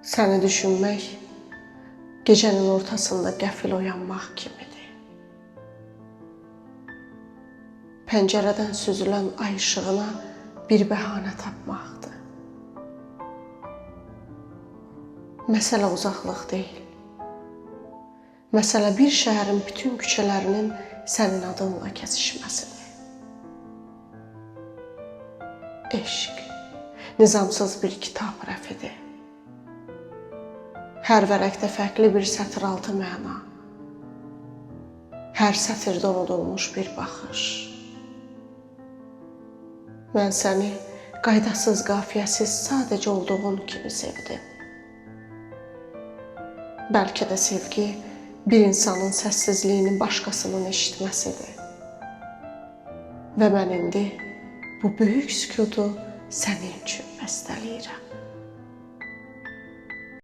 Səni düşünmək, gecənin ortasında qəfil oyanmaq kimidir. Pəncərədən süzülən ay işığına bir bəhanə tapmaqdır. Məsələ uzaqlıq deyil. Məsələ bir şəhərin bütün küçələrinin sənin adınla kəsişməsidir. Eşq, nizamsız bir kitab rəfidir. Hər vərəqdə fərqli bir sətiraltı məna. Hər sətirdə unudulmuş bir baxış. Mən səni qaydasız, qafiyəsiz, sadəcə olduğun kimi sevdim. Bəlkə də sevgi bir insanın səssizliyini başqasının eşitməsidir. Və mən indi bu böyük sükutu sənin üçün bəstələyirəm.